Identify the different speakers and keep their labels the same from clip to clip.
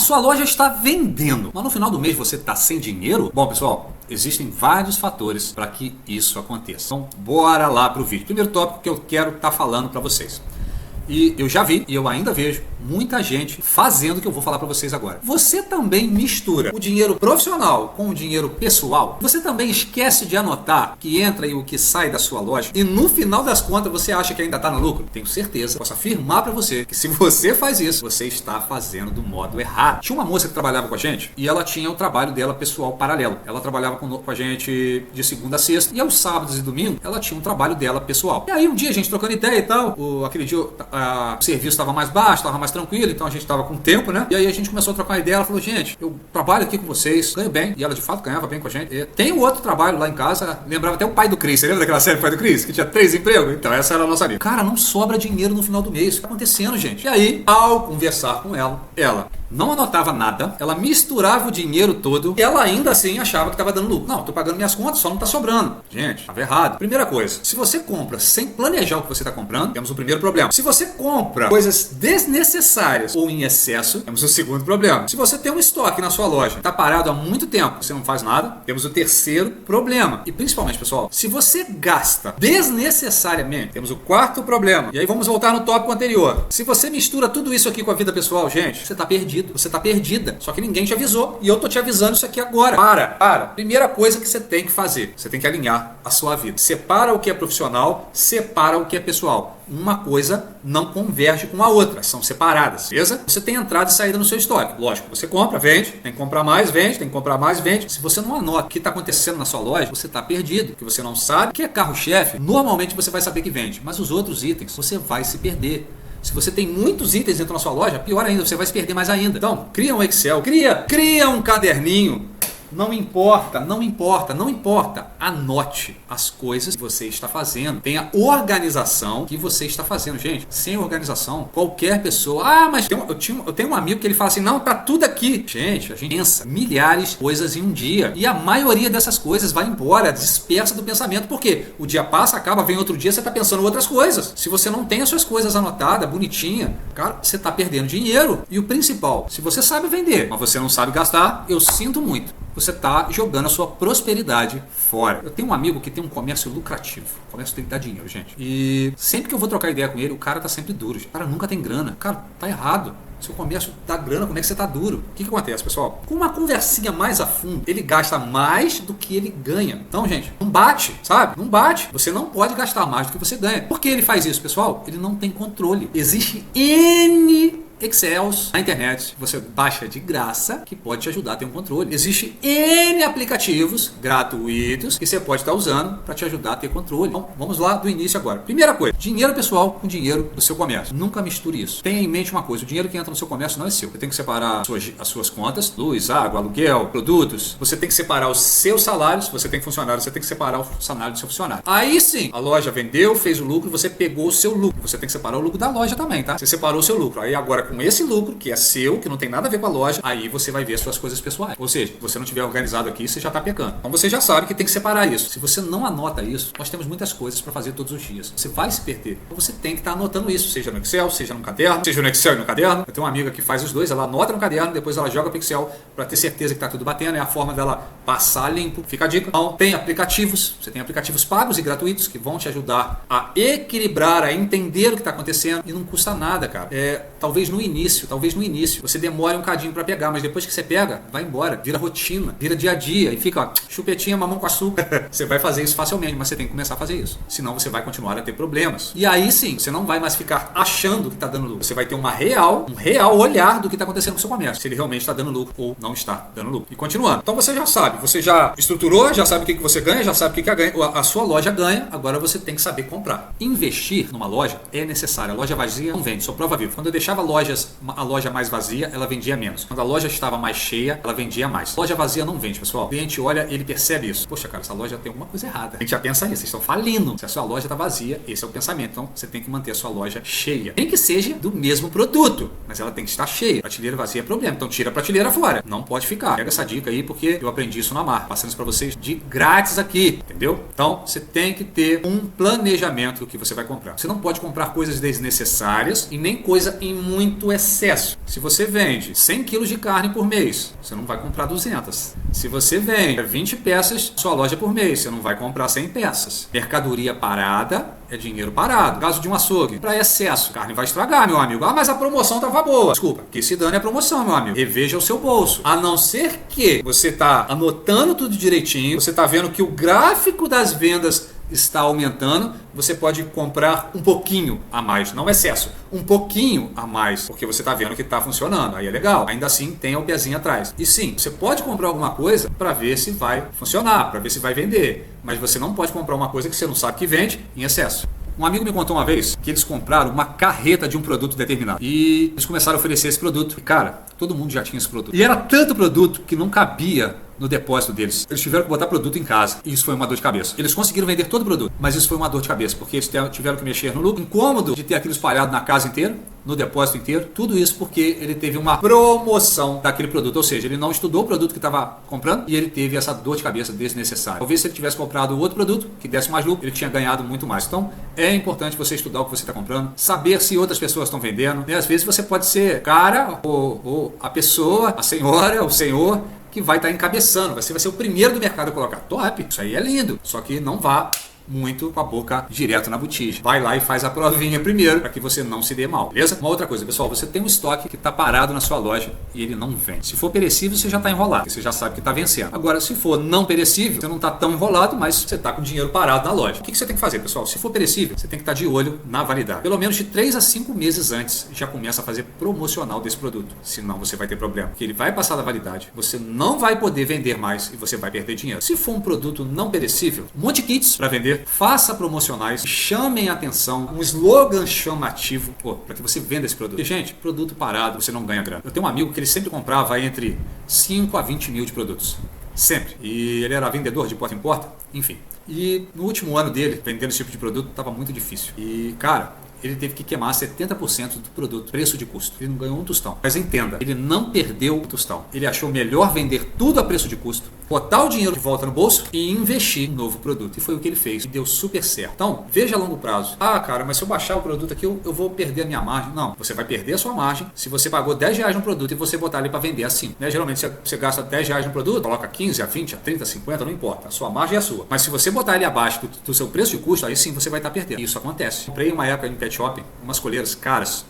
Speaker 1: sua loja está vendendo, mas no final do mês você está sem dinheiro? Bom, pessoal, existem vários fatores para que isso aconteça. Então, bora lá para o vídeo. Primeiro tópico que eu quero estar falando para vocês. E eu já vi, e eu ainda vejo, muita gente fazendo o que eu vou falar para vocês agora. Você também mistura o dinheiro profissional com o dinheiro pessoal? Você também esquece de anotar que entra e o que sai da sua loja? E no final das contas você acha que ainda está no lucro? Tenho certeza, posso afirmar para você que se você faz isso, você está fazendo do modo errado. Tinha uma moça que trabalhava com a gente e ela tinha o trabalho dela pessoal paralelo. Ela trabalhava com a gente de segunda a sexta e aos sábados e domingos ela tinha um trabalho dela pessoal. E aí um dia a gente trocando ideia e tal, aquele dia o serviço estava mais baixo, estava mais tranquilo, então a gente estava com tempo, né? E aí a gente começou a trocar uma ideia, ela falou, gente, eu trabalho aqui com vocês, ganho bem, e ela de fato ganhava bem com a gente. Tem um outro trabalho lá em casa, lembrava até o pai do Chris, você lembra daquela série Pai do Chris, que tinha 3 empregos? Então essa era a nossa amiga. Cara, não sobra dinheiro no final do mês, o que está acontecendo, gente? E aí, ao conversar com ela não anotava nada, ela misturava o dinheiro todo e ela ainda assim achava que estava dando lucro. Não, tô pagando minhas contas, só não tá sobrando. Gente, estava errado. Primeira coisa, se você compra sem planejar o que você está comprando, temos o primeiro problema. Se você compra coisas desnecessárias ou em excesso, temos o segundo problema. Se você tem um estoque na sua loja, está parado há muito tempo, você não faz nada, temos o terceiro problema. E principalmente, pessoal, se você gasta desnecessariamente, temos o quarto problema. E aí vamos voltar no tópico anterior. Se você mistura tudo isso aqui com a vida pessoal, gente, você está perdido. Você está perdida, só que ninguém te avisou e eu tô te avisando isso aqui agora. Para. Primeira coisa que você tem que fazer, você tem que alinhar a sua vida. Separa o que é profissional, separa o que é pessoal. Uma coisa não converge com a outra, são separadas, beleza? Você tem entrada e saída no seu estoque. Lógico, você compra, vende, tem que comprar mais, vende, tem que comprar mais, vende. Se você não anota o que está acontecendo na sua loja, você está perdido, que você não sabe o que é carro-chefe, normalmente você vai saber que vende, mas os outros itens você vai se perder. Se você tem muitos itens dentro da sua loja, pior ainda, você vai se perder mais ainda. Então, cria um Excel, cria um caderninho. Não importa. Anote as coisas que você está fazendo. Tenha organização que você está fazendo. Gente, sem organização, qualquer pessoa... mas eu tenho um amigo que ele fala assim, não, tá tudo aqui. Gente, a gente pensa milhares de coisas em um dia. E a maioria dessas coisas vai embora, dispersa do pensamento. Por quê? O dia passa, acaba, vem outro dia, você está pensando em outras coisas. Se você não tem as suas coisas anotadas, bonitinha, cara, você está perdendo dinheiro. E o principal, se você sabe vender, mas você não sabe gastar, eu sinto muito. Você está jogando a sua prosperidade fora. Eu tenho um amigo que tem um comércio lucrativo. O comércio tem que dar dinheiro, gente. E sempre que eu vou trocar ideia com ele, o cara tá sempre duro. O cara nunca tem grana. Cara, tá errado. Seu comércio dá grana, como é que você tá duro? O que acontece, pessoal? Com uma conversinha mais a fundo, ele gasta mais do que ele ganha. Então, gente, não bate, sabe? Não bate. Você não pode gastar mais do que você ganha. Por que ele faz isso, pessoal? Ele não tem controle. Existe N Excels na internet, você baixa de graça, que pode te ajudar a ter um controle. Existe N aplicativos gratuitos que você pode estar usando para te ajudar a ter controle. Então, vamos lá do início agora. Primeira coisa, dinheiro pessoal com dinheiro do seu comércio. Nunca misture isso. Tenha em mente uma coisa, o dinheiro que entra no seu comércio não é seu. Você tem que separar as suas contas, luz, água, aluguel, produtos. Você tem que separar os seus salários, você tem funcionário, você tem que separar o salário do seu funcionário. Aí sim, a loja vendeu, fez o lucro, você pegou o seu lucro. Você tem que separar o lucro da loja também, tá? Você separou o seu lucro. Aí agora com esse lucro, que é seu, que não tem nada a ver com a loja, aí você vai ver as suas coisas pessoais. Ou seja, se você não tiver organizado aqui, você já está pecando. Então você já sabe que tem que separar isso. Se você não anota isso, nós temos muitas coisas para fazer todos os dias. Você vai se perder. Então você tem que estar anotando isso, seja no Excel, seja no caderno, seja no Excel e no caderno. Eu tenho uma amiga que faz os dois, ela anota no caderno, depois ela joga para o Excel para ter certeza que está tudo batendo. É a forma dela passar limpo. Fica a dica. Então, tem aplicativos. Você tem aplicativos pagos e gratuitos que vão te ajudar a equilibrar, a entender o que está acontecendo e não custa nada, cara. Talvez no início você demore um cadinho para pegar, mas depois que você pega, vai embora, vira rotina, vira dia a dia e fica, ó, chupetinha, mamão com açúcar. Você vai fazer isso facilmente, mas você tem que começar a fazer isso. Senão você vai continuar a ter problemas. E aí sim, você não vai mais ficar achando que está dando lucro. Você vai ter um real olhar do que está acontecendo com o seu comércio. Se ele realmente está dando lucro ou não está dando lucro. E continuando. Então você já sabe, você já estruturou, já sabe o que você ganha, já sabe o que a sua loja ganha. Agora você tem que saber comprar. Investir numa loja é necessário. A loja vazia não vende, sou prova viva. Quando eu deixava a loja mais vazia, ela vendia menos. Quando a loja estava mais cheia, ela vendia mais. Loja vazia não vende, pessoal. O cliente olha, ele percebe isso. Poxa, cara, essa loja tem alguma coisa errada. A gente já pensa nisso, vocês estão falindo. Se a sua loja está vazia, esse é o pensamento. Então, você tem que manter a sua loja cheia. Nem que seja do mesmo produto, mas ela tem que estar cheia. Prateleira vazia é problema, então tira a prateleira fora. Não pode ficar. Pega essa dica aí, porque eu aprendi isso na marca. Passando isso para vocês de grátis aqui, entendeu? Então, você tem que ter um planejamento do que você vai comprar. Você não pode comprar coisas desnecessárias e nem coisa em muito muito excesso. Se você vende 100 quilos de carne por mês, você não vai comprar 200. Se você vende 20 peças sua loja por mês, você não vai comprar 100 peças. Mercadoria parada é dinheiro parado. Caso de um açougue, para excesso, a carne vai estragar, meu amigo. Ah, mas a promoção estava boa. Desculpa, que se dane a promoção, meu amigo. Reveja o seu bolso. A não ser que você está anotando tudo direitinho, você está vendo que o gráfico das vendas está aumentando, você pode comprar um pouquinho a mais, não excesso, um pouquinho a mais, porque você está vendo que está funcionando, aí é legal. Ainda assim, tenha o pezinho atrás. E sim, você pode comprar alguma coisa para ver se vai funcionar, para ver se vai vender, mas você não pode comprar uma coisa que você não sabe que vende em excesso. Um amigo me contou uma vez que eles compraram uma carreta de um produto determinado e eles começaram a oferecer esse produto. E cara, todo mundo já tinha esse produto. E era tanto produto que não cabia no depósito deles. Eles tiveram que botar produto em casa e isso foi uma dor de cabeça. Eles conseguiram vender todo o produto, mas isso foi uma dor de cabeça, porque eles tiveram que mexer no lucro. Incômodo de ter aquilo espalhado na casa inteira, no depósito inteiro. Tudo isso porque ele teve uma promoção daquele produto, ou seja, ele não estudou o produto que estava comprando e ele teve essa dor de cabeça desnecessária. Talvez se ele tivesse comprado outro produto que desse mais lucro, ele tinha ganhado muito mais. Então, é importante você estudar o que você está comprando, saber se outras pessoas estão vendendo. E às vezes você pode ser cara ou a pessoa, a senhora, o senhor que vai estar encabeçando, você vai ser o primeiro do mercado a colocar. Top, isso aí é lindo, só que não vá muito com a boca direto na botija. Vai lá e faz a provinha primeiro para que você não se dê mal, beleza? Uma outra coisa, pessoal, você tem um estoque que está parado na sua loja e ele não vende. Se for perecível, você já está enrolado, você já sabe que está vencendo. Agora, se for não perecível, você não está tão enrolado, mas você está com o dinheiro parado na loja. O que você tem que fazer, pessoal? Se for perecível, você tem que estar de olho na validade. Pelo menos de 3 a 5 meses antes, já começa a fazer promocional desse produto. Senão você vai ter problema, porque ele vai passar da validade, você não vai poder vender mais e você vai perder dinheiro. Se for um produto não perecível, um monte de kits para vender, faça promocionais, chamem a atenção, um slogan chamativo para que você venda esse produto. Porque, gente, produto parado, você não ganha grana. Eu tenho um amigo que ele sempre comprava entre 5 a 20 mil de produtos. Sempre. E ele era vendedor de porta em porta, enfim. E no último ano dele, vendendo esse tipo de produto, estava muito difícil. E, cara, ele teve que queimar 70% do produto, preço de custo. Ele não ganhou um tostão. Mas entenda, ele não perdeu o tostão. Ele achou melhor vender tudo a preço de custo, botar o dinheiro de volta no bolso e investir em novo produto. E foi o que ele fez. E deu super certo. Então, veja a longo prazo. Ah, cara, mas se eu baixar o produto aqui, eu vou perder a minha margem. Não, você vai perder a sua margem se você pagou 10 reais no produto e você botar ele para vender assim. Né? Geralmente você gasta 10 reais no produto, coloca 15, a 20, a 30, a 50, não importa. A sua margem é a sua. Mas se você botar ele abaixo do seu preço de custo, aí sim você vai estar perdendo. E isso acontece. Comprei uma época em pet shop umas colheiras caras.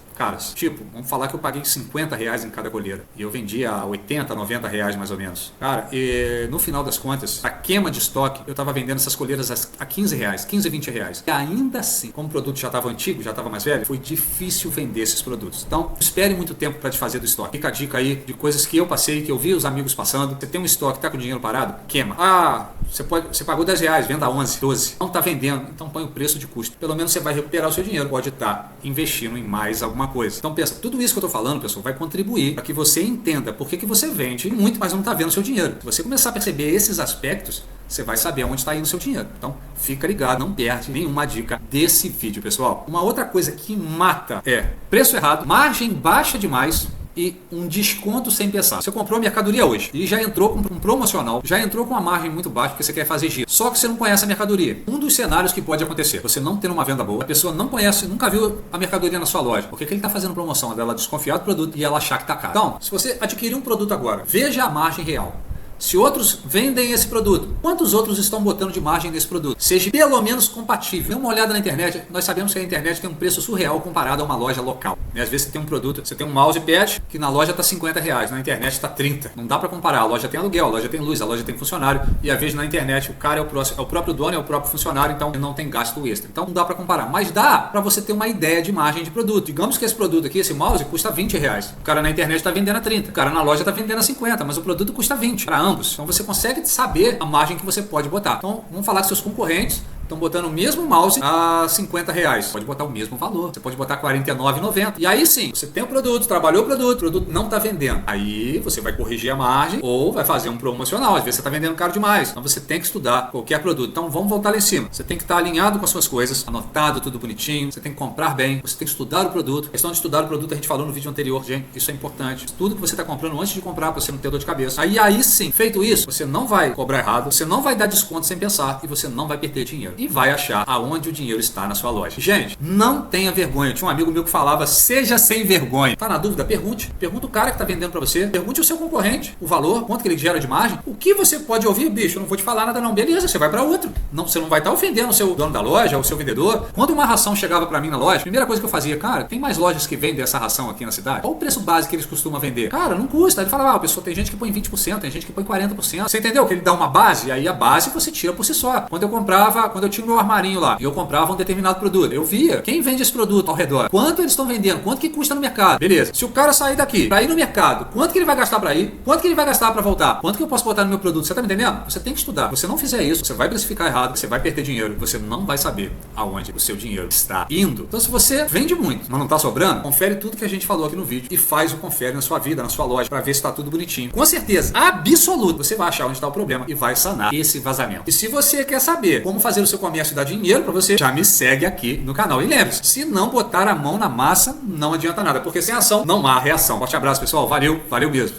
Speaker 1: Tipo, vamos falar que eu paguei 50 reais em cada colheira. E eu vendia a 80, 90 reais mais ou menos. Cara, e no final das contas, a queima de estoque, eu estava vendendo essas colheiras a 15 reais, 15, 20 reais. E ainda assim, como o produto já estava antigo, já estava mais velho, foi difícil vender esses produtos. Então, não espere muito tempo para desfazer do estoque. Fica a dica aí de coisas que eu passei, que eu vi os amigos passando. Você tem um estoque, tá com o dinheiro parado? Queima. Ah, você pagou 10 reais, venda 11, 12. Não está vendendo, então põe o preço de custo. Pelo menos você vai recuperar o seu dinheiro. Pode estar investindo em mais alguma coisa. Então pensa, tudo isso que eu estou falando, pessoal, vai contribuir para que você entenda por que você vende muito, mas não está vendo o seu dinheiro. Se você começar a perceber esses aspectos, você vai saber onde está indo o seu dinheiro. Então fica ligado, não perde nenhuma dica desse vídeo, pessoal. Uma outra coisa que mata é preço errado, margem baixa demais e um desconto sem pensar. Você comprou a mercadoria hoje e já entrou com um promocional, já entrou com uma margem muito baixa porque você quer fazer giro. Só que você não conhece a mercadoria. Um dos cenários que pode acontecer, você não ter uma venda boa, a pessoa não conhece, nunca viu a mercadoria na sua loja. Porque ele está fazendo promoção dela desconfiar do produto e ela achar que está caro. Então, se você adquirir um produto agora, veja a margem real. Se outros vendem esse produto, quantos outros estão botando de margem nesse produto? Seja pelo menos compatível. Dê uma olhada na internet. Nós sabemos que a internet tem um preço surreal comparado a uma loja local. Às vezes você tem um produto, você tem um mousepad que na loja está 50 reais, na internet está 30. Não dá para comparar. A loja tem aluguel, a loja tem luz, a loja tem funcionário e às vezes na internet o cara é o próprio dono, é o próprio funcionário, então não tem gasto extra. Então não dá para comparar. Mas dá para você ter uma ideia de margem de produto. Digamos que esse produto aqui, esse mouse, custa 20 reais. O cara na internet está vendendo a 30. O cara na loja está vendendo a 50, mas o produto custa 20 para ambos. Então você consegue saber a margem que você pode botar. Então, vamos falar que seus concorrentes estão botando o mesmo mouse a 50 reais. Pode botar o mesmo valor. Você pode botar R$ 49,90. E aí sim, você tem o produto, trabalhou o produto não está vendendo. Aí você vai corrigir a margem ou vai fazer um promocional. Às vezes você está vendendo caro demais. Então você tem que estudar qualquer produto. Então vamos voltar lá em cima. Você tem que estar alinhado com as suas coisas, anotado tudo bonitinho. Você tem que comprar bem. Você tem que estudar o produto. A questão de estudar o produto a gente falou no vídeo anterior, gente. Isso é importante. Tudo que você está comprando antes de comprar para você não ter dor de cabeça. Aí sim, feito isso, você não vai cobrar errado. Você não vai dar desconto sem pensar e você não vai perder dinheiro. e vai achar aonde o dinheiro está na sua loja. Gente, não tenha vergonha. Tinha um amigo meu que falava, seja sem vergonha. Tá na dúvida? Pergunte. Pergunta o cara que tá vendendo para você. Pergunte o seu concorrente, o valor, quanto que ele gera de margem. O que você pode ouvir, bicho? Eu não vou te falar nada não. Beleza, você vai para outro. Não, você não vai estar ofendendo o seu dono da loja, o seu vendedor. Quando uma ração chegava para mim na loja, a primeira coisa que eu fazia, cara, tem mais lojas que vendem essa ração aqui na cidade? Qual o preço base que eles costumam vender? Cara, não custa. Ele falava, pessoa, tem gente que põe 20%, tem gente que põe 40%. Você entendeu? Que ele dá uma base, e aí a base você tira por si só. Quando eu tinha o meu armarinho lá, e eu comprava um determinado produto, eu via quem vende esse produto ao redor, quanto eles estão vendendo, quanto que custa no mercado. Beleza. Se o cara sair daqui para ir no mercado, quanto que ele vai gastar para ir? Quanto que ele vai gastar para voltar? Quanto que eu posso botar no meu produto? Você tá me entendendo? Você tem que estudar. Se você não fizer isso, você vai precificar errado, você vai perder dinheiro, você não vai saber aonde o seu dinheiro está indo. Então, se você vende muito, mas não está sobrando, confere tudo que a gente falou aqui no vídeo e faz o confere na sua vida, na sua loja, para ver se está tudo bonitinho. Com certeza, absoluto, você vai achar onde está o problema e vai sanar esse vazamento. E se você quer saber como fazer o seu comércio dar dinheiro para você, já me segue aqui no canal. E lembre-se, se não botar a mão na massa, não adianta nada, porque sem ação não há reação. Forte abraço, pessoal. Valeu, valeu mesmo.